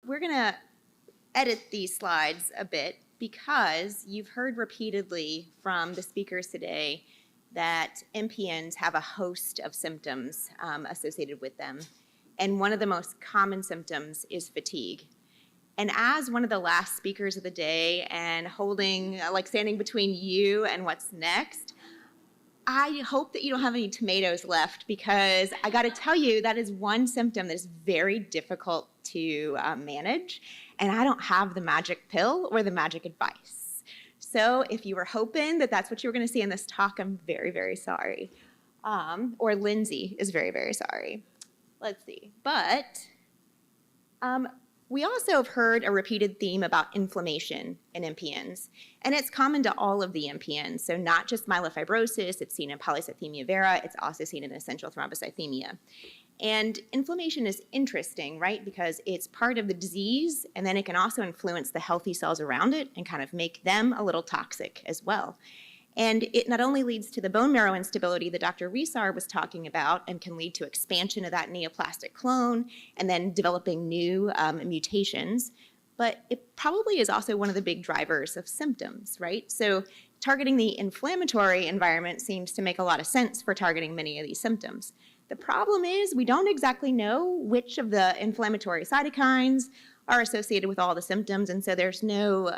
we're going to edit these slides a bit because you've heard repeatedly from the speakers today that MPNs have a host of symptoms associated with them. And one of the most common symptoms is fatigue. And as one of the last speakers of the day and holding, standing between you and what's next, I hope that you don't have any tomatoes left, because I got to tell you, that is one symptom that is very difficult to manage, and I don't have the magic pill or the magic advice. So if you were hoping that that's what you were going to see in this talk, I'm very, very sorry. Or Lindsay is very, very sorry. Let's see. But we also have heard a repeated theme about inflammation in MPNs, and it's common to all of the MPNs. So not just myelofibrosis, it's seen in polycythemia vera, it's also seen in essential thrombocythemia. And inflammation is interesting, right? Because it's part of the disease, and then it can also influence the healthy cells around it and kind of make them a little toxic as well. And it not only leads to the bone marrow instability that Dr. Reeves was talking about, and can lead to expansion of that neoplastic clone and then developing new mutations, but it probably is also one of the big drivers of symptoms, right? So targeting the inflammatory environment seems to make a lot of sense for targeting many of these symptoms. The problem is we don't exactly know which of the inflammatory cytokines are associated with all the symptoms, and so there's no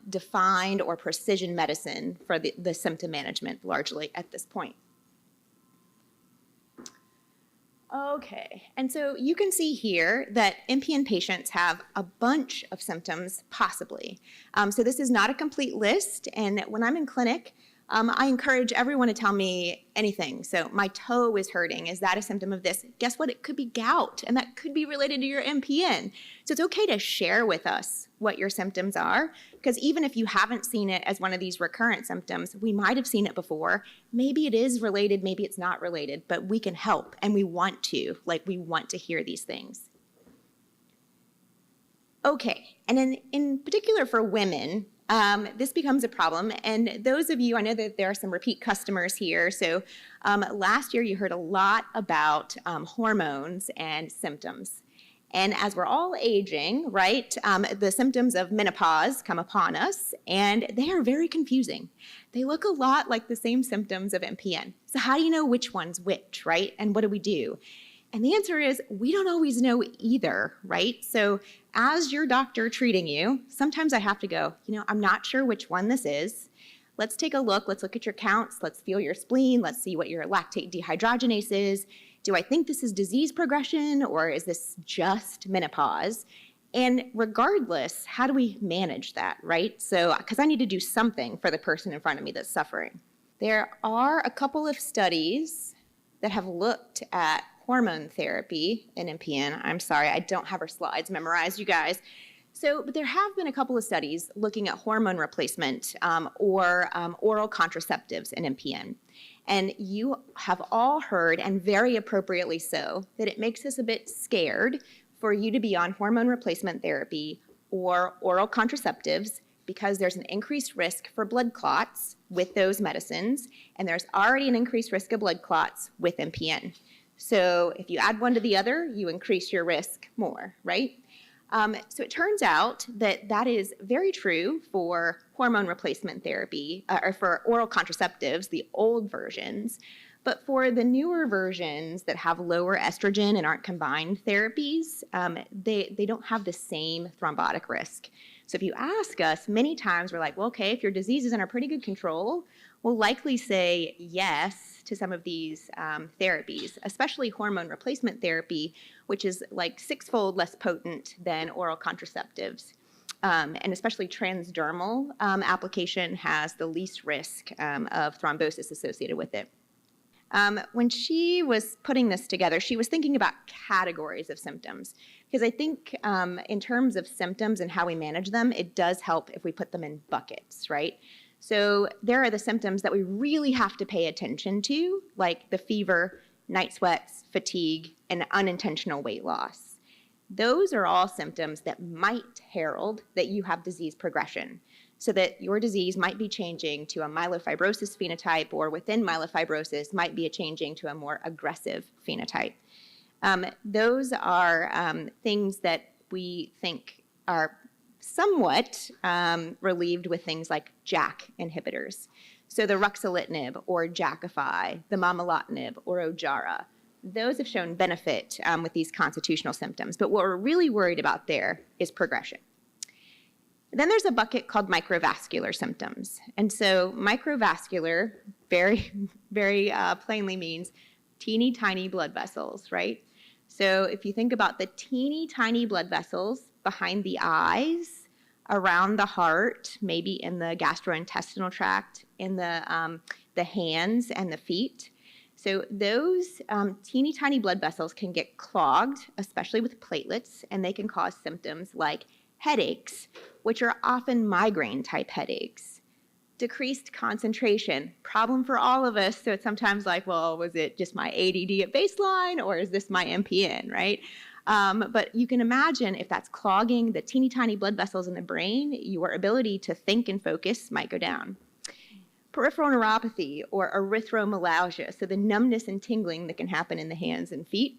defined or precision medicine for the symptom management largely at this point. Okay, and so you can see here that MPN patients have a bunch of symptoms possibly. So this is not a complete list, and when I'm in clinic, I encourage everyone to tell me anything. So my toe is hurting. Is that a symptom of this? Guess what? It could be gout, and that could be related to your MPN. So it's okay to share with us what your symptoms are, because even if you haven't seen it as one of these recurrent symptoms, we might have seen it before. Maybe it is related, maybe it's not related, but we can help, and we want to. We want to hear these things. Okay, and in particular for women, this becomes a problem, and those of you, I know that there are some repeat customers here, so last year you heard a lot about hormones and symptoms. And as we're all aging, right, the symptoms of menopause come upon us, and they are very confusing. They look a lot like the same symptoms of MPN. So how do you know which one's which, right? And what do we do? And the answer is we don't always know either, right? So as your doctor treating you, sometimes I have to go, I'm not sure which one this is. Let's take a look. Let's look at your counts. Let's feel your spleen. Let's see what your lactate dehydrogenase is. Do I think this is disease progression, or is this just menopause? And regardless, how do we manage that, right? So, because I need to do something for the person in front of me that's suffering. There are a couple of studies that have looked at hormone therapy in MPN. I'm sorry, I don't have our slides memorized, you guys. But there have been a couple of studies looking at hormone replacement or oral contraceptives in MPN. And you have all heard, and very appropriately so, that it makes us a bit scared for you to be on hormone replacement therapy or oral contraceptives, because there's an increased risk for blood clots with those medicines, and there's already an increased risk of blood clots with MPN. So if you add one to the other, you increase your risk more, right? So it turns out that that is very true for hormone replacement therapy, or for oral contraceptives, the old versions. But for the newer versions that have lower estrogen and aren't combined therapies, they don't have the same thrombotic risk. So if you ask us, many times we're like, well, okay, if your disease is under pretty good control, we'll likely say yes to some of these therapies, especially hormone replacement therapy, which is like 6-fold less potent than oral contraceptives. And especially transdermal application has the least risk of thrombosis associated with it. When she was putting this together, she was thinking about categories of symptoms, because I think in terms of symptoms and how we manage them, it does help if we put them in buckets, right? So there are the symptoms that we really have to pay attention to, like the fever, night sweats, fatigue, and unintentional weight loss. Those are all symptoms that might herald that you have disease progression, so that your disease might be changing to a myelofibrosis phenotype, or within myelofibrosis might be changing to a more aggressive phenotype. Those are things that we think are somewhat relieved with things like JAK inhibitors. So the ruxolitinib or Jakafi, the momelotinib or Ojjaara, those have shown benefit with these constitutional symptoms. But what we're really worried about there is progression. Then there's a bucket called microvascular symptoms. And so microvascular very, very plainly means teeny tiny blood vessels, right? So if you think about the teeny tiny blood vessels behind the eyes, around the heart, maybe in the gastrointestinal tract, in the hands and the feet. So those teeny tiny blood vessels can get clogged, especially with platelets, and they can cause symptoms like headaches, which are often migraine-type headaches. Decreased concentration, problem for all of us. So it's sometimes like, well, was it just my ADD at baseline, or is this my MPN, right? But you can imagine if that's clogging the teeny tiny blood vessels in the brain, your ability to think and focus might go down. Peripheral neuropathy or erythromelalgia, so the numbness and tingling that can happen in the hands and feet.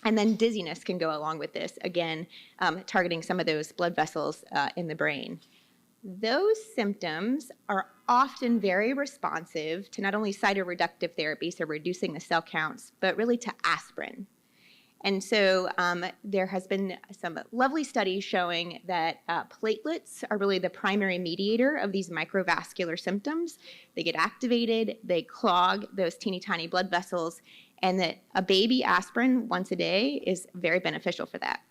And then dizziness can go along with this, again, targeting some of those blood vessels in the brain. Those symptoms are often very responsive to not only cytoreductive therapy, so reducing the cell counts, but really to aspirin. And so there has been some lovely studies showing that platelets are really the primary mediator of these microvascular symptoms. They get activated, they clog those teeny tiny blood vessels, and that a baby aspirin once a day is very beneficial for that.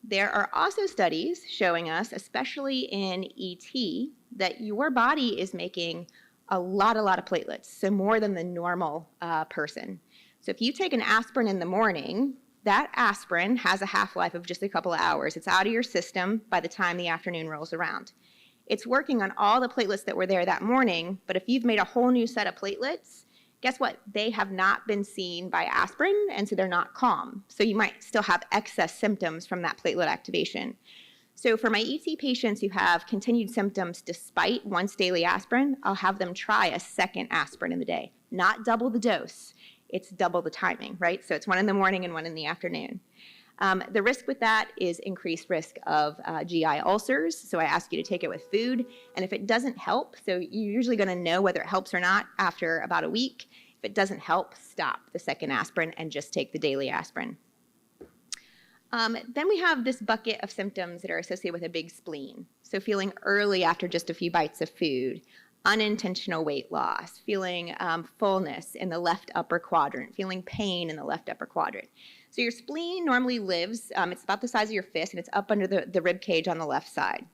There are also studies showing us, especially in ET, that your body is making a lot of platelets, so more than the normal person. So if you take an aspirin in the morning, that aspirin has a half-life of just a couple of hours. It's out of your system by the time the afternoon rolls around. It's working on all the platelets that were there that morning, but if you've made a whole new set of platelets, guess what? They have not been seen by aspirin, and so they're not calm. So you might still have excess symptoms from that platelet activation. So for my ET patients who have continued symptoms despite once daily aspirin, I'll have them try a second aspirin in the day. Not double the dose, it's double the timing, right? So it's one in the morning and one in the afternoon. The risk with that is increased risk of GI ulcers, so I ask you to take it with food, and if it doesn't help, so you're usually going to know whether it helps or not after about a week. If it doesn't help, stop the second aspirin and just take the daily aspirin. Then we have this bucket of symptoms that are associated with a big spleen, so feeling early after just a few bites of food, unintentional weight loss, feeling fullness in the left upper quadrant, feeling pain in the left upper quadrant. So your spleen normally lives, it's about the size of your fist, and it's up under the rib cage on the left side.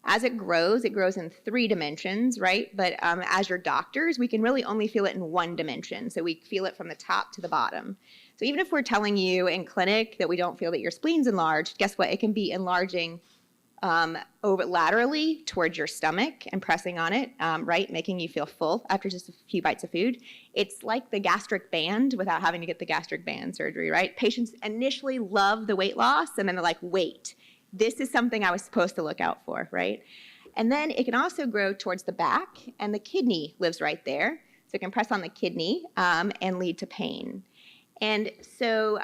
As it grows in 3 dimensions, right? But as your doctors, we can really only feel it in 1 dimension. So we feel it from the top to the bottom. So even if we're telling you in clinic that we don't feel that your spleen's enlarged, guess what? It can be enlarging over laterally towards your stomach and pressing on it, right, making you feel full after just a few bites of food. It's like the gastric band without having to get the gastric band surgery, right? Patients initially love the weight loss, and then they're like, wait, this is something I was supposed to look out for, right? And then it can also grow towards the back, and the kidney lives right there. So it can press on the kidney and lead to pain. And so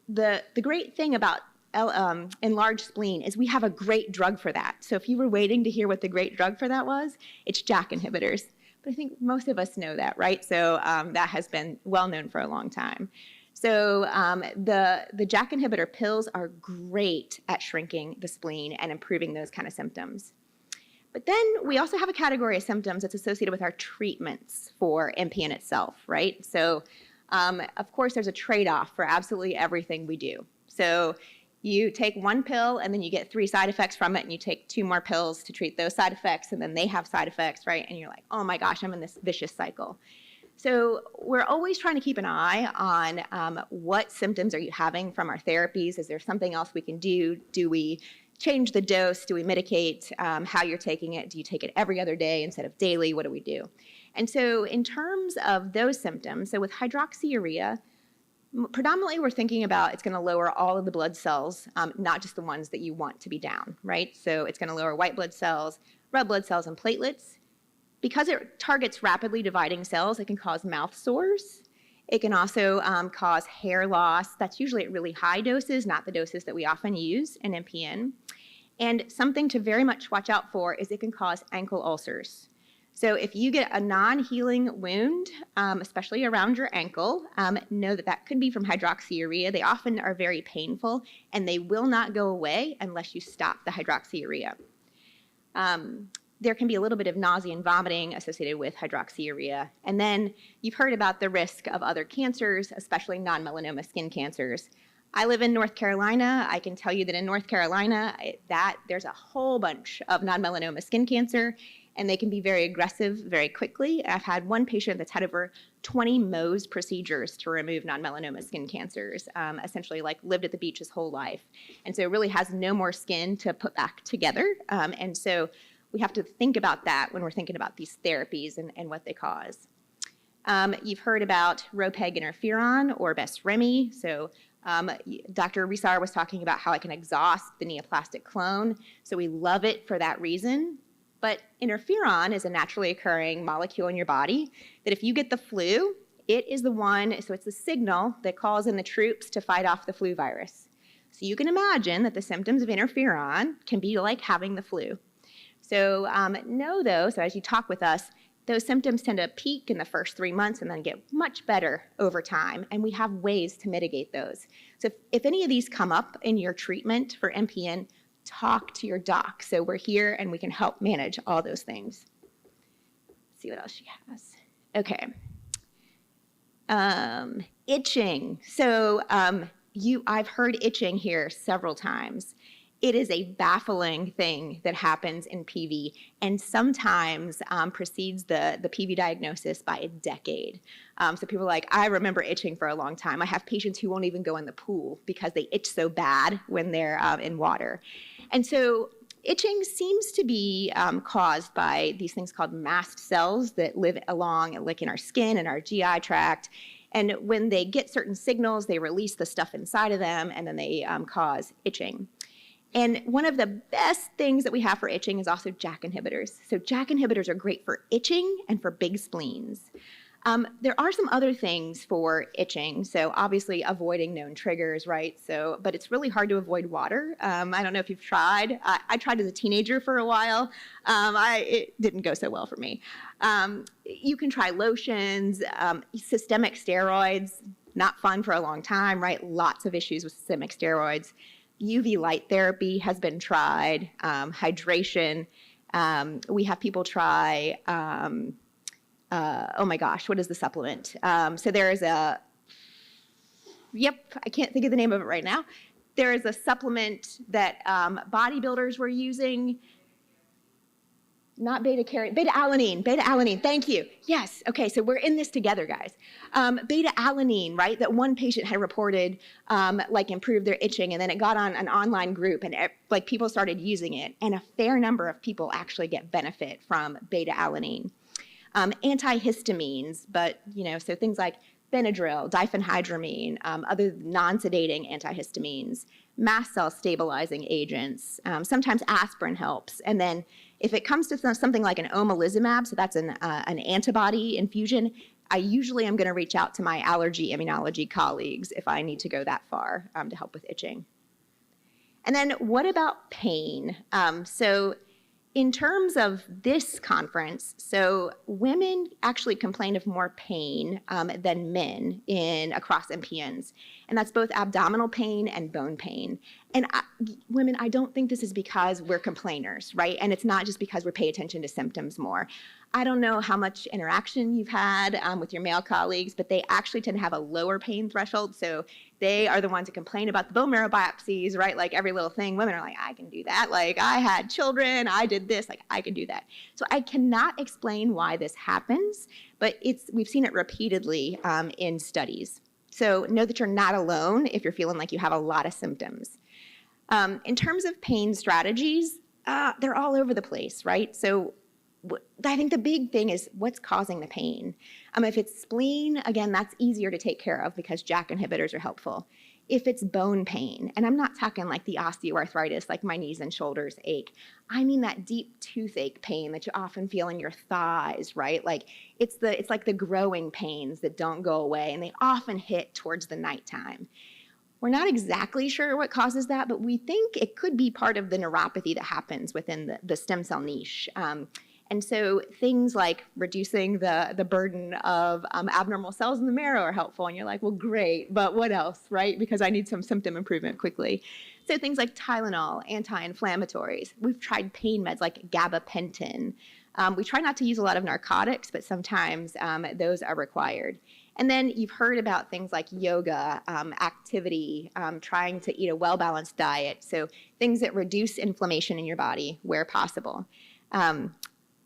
the great thing about enlarged spleen is we have a great drug for that. So if you were waiting to hear what the great drug for that was, it's JAK inhibitors. But I think most of us know that, right? So that has been well known for a long time. So the JAK inhibitor pills are great at shrinking the spleen and improving those kind of symptoms. But then we also have a category of symptoms that's associated with our treatments for MPN itself, right? So of course there's a trade-off for absolutely everything we do. So you take 1 pill and then you get 3 side effects from it, and you take 2 more pills to treat those side effects, and then they have side effects, right? And you're like, oh my gosh, I'm in this vicious cycle. So we're always trying to keep an eye on what symptoms are you having from our therapies? Is there something else we can do? Do we change the dose? Do we mitigate how you're taking it? Do you take it every other day instead of daily? What do we do? And so in terms of those symptoms, so with hydroxyurea, predominantly we're thinking about it's going to lower all of the blood cells, not just the ones that you want to be down, right? So it's going to lower white blood cells, red blood cells, and platelets. Because it targets rapidly dividing cells, it can cause mouth sores. It can also cause hair loss. That's usually at really high doses, not the doses that we often use in MPN. And something to very much watch out for is it can cause ankle ulcers. So if you get a non-healing wound, especially around your ankle, know that that could be from hydroxyurea. They often are very painful, and they will not go away unless you stop the hydroxyurea. There can be a little bit of nausea and vomiting associated with hydroxyurea. And then you've heard about the risk of other cancers, especially non-melanoma skin cancers. I live in North Carolina. I can tell you that in North Carolina, there's a whole bunch of non-melanoma skin cancer, and they can be very aggressive very quickly. I've had one patient that's had over 20 Mohs procedures to remove non-melanoma skin cancers, essentially like lived at the beach his whole life. And so really has no more skin to put back together. And so we have to think about that when we're thinking about these therapies and what they cause. You've heard about ropeg interferon or Besremi. So Dr. Reeves was talking about how it can exhaust the neoplastic clone. So we love it for that reason. But interferon is a naturally occurring molecule in your body that if you get the flu, it is the one, so it's the signal that calls in the troops to fight off the flu virus. So you can imagine that the symptoms of interferon can be like having the flu. So know though, so as you talk with us, those symptoms tend to peak in the first 3 months and then get much better over time, and we have ways to mitigate those. So if any of these come up in your treatment for MPN, talk to your doc. So we're here and we can help manage all those things. Let's see what else she has. Okay. Itching. So I've heard itching here several times. It is a baffling thing that happens in PV and sometimes precedes the PV diagnosis by a decade. So people are like, I remember itching for a long time. I have patients who won't even go in the pool because they itch so bad when they're in water. And so itching seems to be caused by these things called mast cells that live along like in our skin and our GI tract. And when they get certain signals, they release the stuff inside of them, and then they cause itching. And one of the best things that we have for itching is also JAK inhibitors. So JAK inhibitors are great for itching and for big spleens. There are some other things for itching. So obviously avoiding known triggers, right? But it's really hard to avoid water. I don't know if you've tried. I tried as a teenager for a while. It didn't go so well for me. You can try lotions, systemic steroids, not fun for a long time, right? Lots of issues with systemic steroids. UV light therapy has been tried, hydration. We have people try, oh my gosh, what is the supplement? So there is I can't think of the name of it right now. There is a supplement that bodybuilders were using. Not beta-alanine, thank you. Yes, okay, so we're in this together, guys. Beta-alanine, right, that one patient had reported improved their itching, and then it got on an online group, and people started using it, and a fair number of people actually get benefit from beta-alanine. Antihistamines, but, so things like Benadryl, diphenhydramine, other non-sedating antihistamines, mast cell stabilizing agents, sometimes aspirin helps, and then if it comes to something like an omalizumab, so that's an antibody infusion, I usually am going to reach out to my allergy immunology colleagues if I need to go that far to help with itching. And then what about pain? So in terms of this conference, so women actually complain of more pain than men across MPNs. And that's both abdominal pain and bone pain. And women, I don't think this is because we're complainers, right? And it's not just because we pay attention to symptoms more. I don't know how much interaction you've had with your male colleagues, but they actually tend to have a lower pain threshold. So they are the ones that complain about the bone marrow biopsies, right? Like every little thing. Women are like, I can do that. Like I had children, I did this, like I can do that. So I cannot explain why this happens, but we've seen it repeatedly in studies. So know that you're not alone if you're feeling like you have a lot of symptoms. In terms of pain strategies, they're all over the place, right? So I think the big thing is what's causing the pain. If it's spleen, again, that's easier to take care of because JAK inhibitors are helpful. If it's bone pain, and I'm not talking like the osteoarthritis, like my knees and shoulders ache, I mean that deep toothache pain that you often feel in your thighs, right? Like it's like the growing pains that don't go away, and they often hit towards the nighttime. We're not exactly sure what causes that, but we think it could be part of the neuropathy that happens within the stem cell niche. And so things like reducing the burden of abnormal cells in the marrow are helpful. And you're like, well, great, but what else, right? Because I need some symptom improvement quickly. So things like Tylenol, anti-inflammatories. We've tried pain meds like gabapentin. We try not to use a lot of narcotics, but sometimes those are required. And then you've heard about things like yoga, activity, trying to eat a well-balanced diet. So things that reduce inflammation in your body where possible.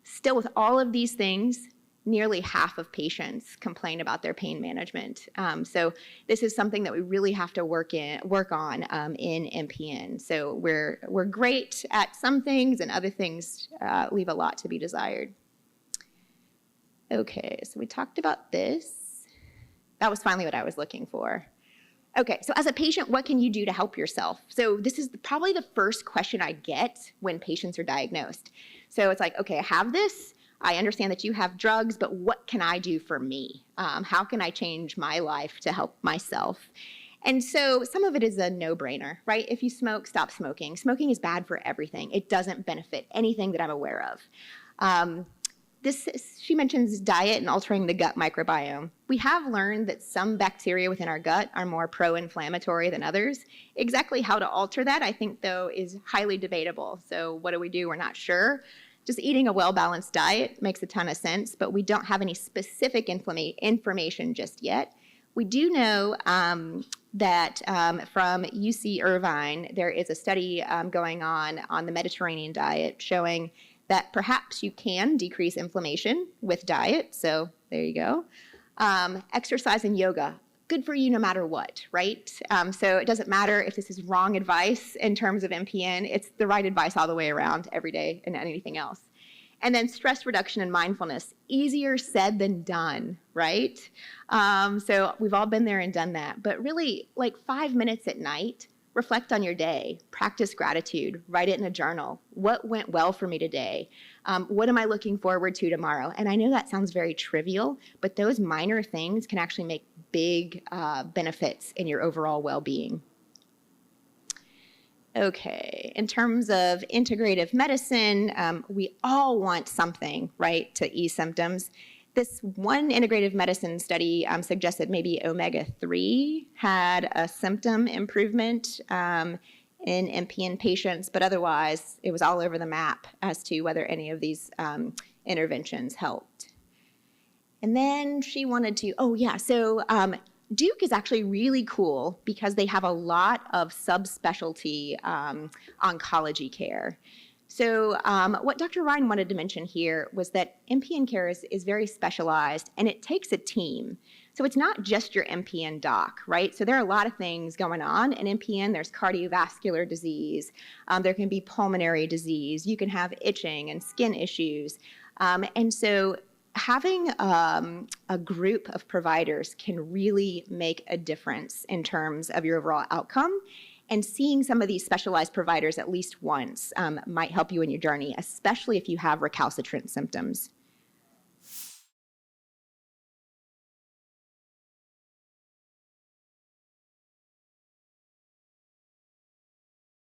Still, with all of these things, nearly half of patients complain about their pain management. So this is something that we really have to work on in MPN. So we're great at some things, and other things leave a lot to be desired. Okay, so we talked about this. That was finally what I was looking for. Okay, so as a patient, what can you do to help yourself? So this is probably the first question I get when patients are diagnosed. So it's like, okay, I have this. I understand that you have drugs, but what can I do for me? How can I change my life to help myself? And so some of it is a no-brainer, right? If you smoke, stop smoking. Smoking is bad for everything. It doesn't benefit anything that I'm aware of. She mentions diet and altering the gut microbiome. We have learned that some bacteria within our gut are more pro-inflammatory than others. Exactly how to alter that, I think, though, is highly debatable. So what do? We're not sure. Just eating a well-balanced diet makes a ton of sense, but we don't have any specific information just yet. We do know that from UC Irvine, there is a study going on the Mediterranean diet showing that perhaps you can decrease inflammation with diet. So there you go. Exercise and yoga, good for you no matter what, right? So it doesn't matter if this is wrong advice in terms of MPN. It's the right advice all the way around every day and anything else. And then stress reduction and mindfulness, easier said than done, right? So we've all been there and done that. But really, like 5 minutes at night, reflect on your day, practice gratitude, write it in a journal. What went well for me today? What am I looking forward to tomorrow? And I know that sounds very trivial, but those minor things can actually make big benefits in your overall well-being. Okay, in terms of integrative medicine, we all want something, right, to ease symptoms. This one integrative medicine study suggested maybe omega-3 had a symptom improvement in MPN patients, but otherwise it was all over the map as to whether any of these interventions helped. And then she wanted to, Duke is actually really cool because they have a lot of subspecialty oncology care. So what Dr. Ryan wanted to mention here was that MPN care is very specialized, and it takes a team. So it's not just your MPN doc, right? So there are a lot of things going on. In MPN, there's cardiovascular disease. There can be pulmonary disease. You can have itching and skin issues. And so having a group of providers can really make a difference in terms of your overall outcome. And seeing some of these specialized providers at least once might help you in your journey, especially if you have recalcitrant symptoms.